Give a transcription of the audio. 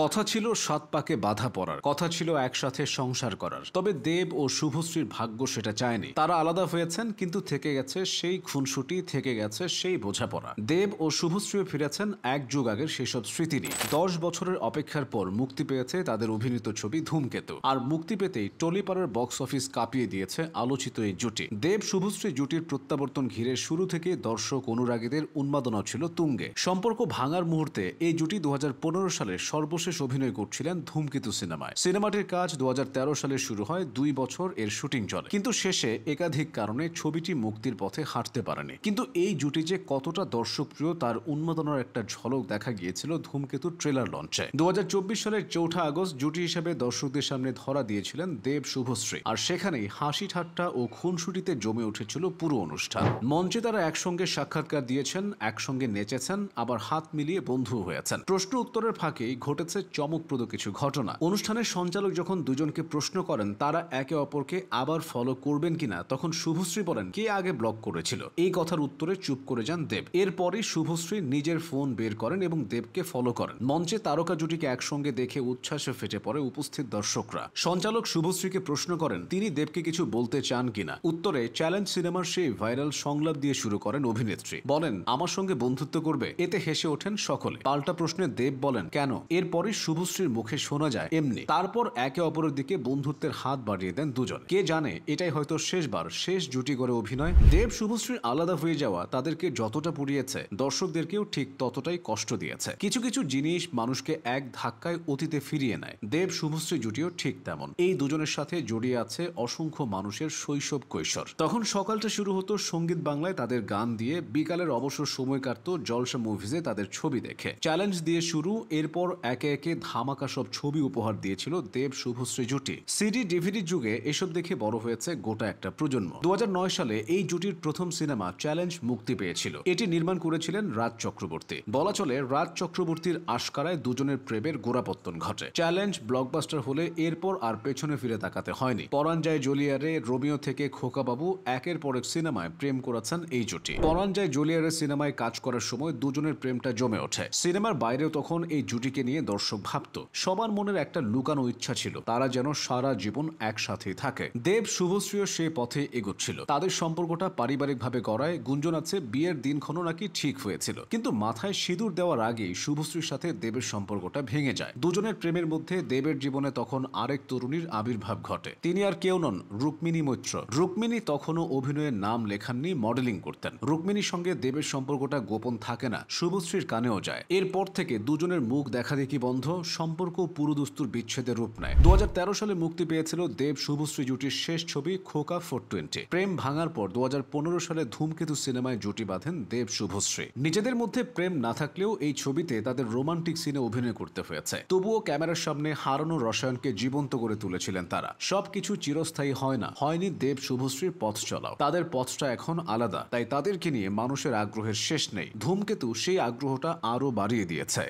কথা ছিল ৭ পাকে বাধা পড়ার, কথা ছিল একসাথে সংসার করার। তবে দেব ও শুভশ্রীর ভাগ্য সেটা চায়নি। তারা আলাদা হয়েছেন, কিন্তু থেকে গেছে সেই খুনসুটি, থেকে গেছে সেই বোঝাপড়া। দেব ও শুভশ্রীও ফিরেছেন এক যুগ আগের সেসব স্মৃতি নিয়ে। ১০ বছরের অপেক্ষার পর মুক্তি পেয়েছে তাদের অভিনীত ছবি ধূমকেতু। আর মুক্তি পেতেই টলিপাড়ার বক্স অফিস কাঁপিয়ে দিয়েছে আলোচিত এই জুটি। দেব শুভশ্রী জুটির প্রত্যাবর্তন ঘিরে শুরু থেকে দর্শক অনুরাগীদের উন্মাদনা ছিল তুঙ্গে। সম্পর্ক ভাঙার মুহূর্তে এই জুটি ২০১৫ সালে সর্বশেষ অভিনয় করছিলেন ধূমকেতু সিনেমায়। সিনেমাটির কাজ ২০১৩ সালে শুরু হয়, ২ বছর এর শুটিং চলে, কিন্তু শেষে একাধিক কারণে ছবিটি মুক্তির পথে হাঁটতে পারেনি। কিন্তু এই জুটি যে কতটা দর্শকপ্রিয় তার উন্মাদনার একটা ঝলক দেখা গিয়েছিল ধূমকেতুর ট্রেলার লঞ্চে। ২০২৪ সালের ৪ আগস্ট জুটি হিসেবে দর্শকদের সামনে ধরা দিয়েছিলেন দেব শুভশ্রী। আর সেখানেই হাসি ঠাট্টা ও খুনসুটিতে জমে উঠেছিল পুরো অনুষ্ঠান। মঞ্চে তারা একসঙ্গে সাক্ষাৎকার দিয়েছেন, একসঙ্গে নেচেছেন, আবার হাত মিলিয়ে বন্ধু হয়েছেন। প্রশ্ন উত্তরের ফাঁকেই ঘটেছে চমকপ্রদ কিছু ঘটনা। অনুষ্ঠানের সঞ্চালক যখন দুজনকে প্রশ্ন করেন তারা একে অপরকে আবার ফলো করবেন কিনা, তখন শুভশ্রী বলেন, কে আগে ব্লক করেছিল? এই কথার উত্তরে চুপ করে যান দেব। এরপরই শুভশ্রী নিজের ফোন বের করেন এবং দেবকে ফলো করেন। মঞ্চে তারকা জুটিকে একসঙ্গে দেখে উচ্ছ্বাসে ফেটে পড়ে উপস্থিত দর্শকরা। সঞ্চালক শুভশ্রীকে প্রশ্ন করেন তিনি দেবকে কিছু বলতে চান কিনা। উত্তরে চ্যালেঞ্জ সিনেমার সেই ভাইরাল সংলাপ দিয়ে শুরু করেন অভিনেত্রী। বলেন, আমার সঙ্গে বন্ধুত্ব করবে? এতে হেসে ওঠেন সকলে। পাল্টা প্রশ্নে দেব বলেন, কেন? এরপরই শুভশ্রীর মুখে শোনা যায়, এমনি। তারপর একে অপরের দিকে বন্ধুত্বের হাত বাড়িয়ে দেন দুজন। কে জানে এটাই হয়তো শেষবার, শেষ জুটি করে অভিনয়। দেব শুভশ্রীর আলাদা হয়ে যাওয়া তাদেরকে যতটা পুড়িয়েছে, দর্শকদেরকেও ঠিক ততটাই কষ্ট দিয়েছে। কিছু কিছু জিনিস মানুষকে এক ধাক্কায় অতীতে ফিরিয়ে নেয়। দেব শুভশ্রী জুটিও ঠিক তেমন। এই দুজনের সাথে জড়িয়ে আছে অসংখ্য মানুষের শৈশব কৈশোর। তখন সকালটা শুরু হতো সঙ্গীত বাংলায় তাদের গান দিয়ে, বিকালের অবসর সময় কাটতো জলসা মুভিজে তাদের ছবি দেখে। চ্যালেঞ্জ দিয়ে শুরু, এরপর একে একে ধামাকা সব ছবি উপহার দিয়েছিল দেব শুভশ্রী জুটি। সিডি ডিভিডি যুগে এসব দেখে বড় হয়েছে গোটা একটা প্রজন্ম। ২০০৯ সালে এই জুটির প্রথম সিনেমা চ্যালেঞ্জ মুক্তি পেয়েছিল। এটি নির্মাণ করেছিলেন রাজ চক্রবর্তী। বলা চলে রাজ চক্রবর্তীর আশকারায় দুজনের প্রেমের গোড়াপত্তন ঘটে। চ্যালেঞ্জ ব্লকবাস্টার হলে এরপর আর পেছনে ফিরে তাকাতে হয়নি। পরাণ যায় জলিয়ারে, রোমিও থেকে খোকাবাবু, একের পর এক সিনেমায় প্রেম করেছেন এই জুটি। পরাণ যায় জলিয়ারে সিনেমায় কাজ করার সময় দুজনের প্রেমটা জমে ওঠে। সিনেমার বাইরেও তখন এই জুটিকে নিয়ে দর্শক ভাবত। সবার মনের একটা লুকানো ইচ্ছা ছিল তারা যেন সারা জীবন একসাথেই থাকে। দেব শুভশ্রীও সে পথে এগোচ্ছিল। তাদের সম্পর্কটা পারিবারিকভাবে গড়ায়। গুঞ্জন আছে বিয়ের দিনক্ষণও নাকি ঠিক হয়েছিল, কিন্তু মাথায় সিঁদুর দেওয়ার আগেই শুভশ্রীর সাথে দেবের সম্পর্কটা ভেঙে যায়। দুজনের প্রেমের মধ্যে দেবের জীবনে তখন আরেক তরুণীর আবির্ভাব ঘটে। তিনি আর কেউ নন, রুক্মিণী মৈত্র। রুক্মিণী তখনও অভিনয়ের নাম লেখাননি, মডেলিং করতেন। রুক্মিণীর সঙ্গে দেবের সম্পর্কটা গোপন থাকে না, শুভশ্রীর কানেও যায়। এরপর থেকে দুজনের মুখ দেখাদেখি বন্ধ, সম্পর্ক পুরোদস্তুর বিচ্ছেদের রূপ নেয়। ২০১৩ সালে মুক্তি পেয়েছিল দেব শুভশ্রী জুটির শেষ ছবি খোকা 420। প্রেম ভাঙার পর ২০১৫ সালে ধূমকেতু সিনেমায় জুটি বাঁধেন দেব শুভশ্রী। নিজেদের মধ্যে প্রেম না থাকলেও এই ছবিতে তাদের রোমান্টিক সিনে অভিনয় করতে হয়েছে। তবুও ক্যামেরার সামনে হারানো রসায়নকে জীবন্ত করে তুলেছিলেন তারা। সবকিছু চিরস্থায়ী হয় না, হয়নি দেব শুভশ্রীর পথ চলাও। তাদের পথটা এখন আলাদা, তাই তাদেরকে নিয়ে মানুষের আগ্রহের শেষ নেই। ধূমকেতু সেই আগ্রহটা আরো বাড়িয়ে দিয়েছে।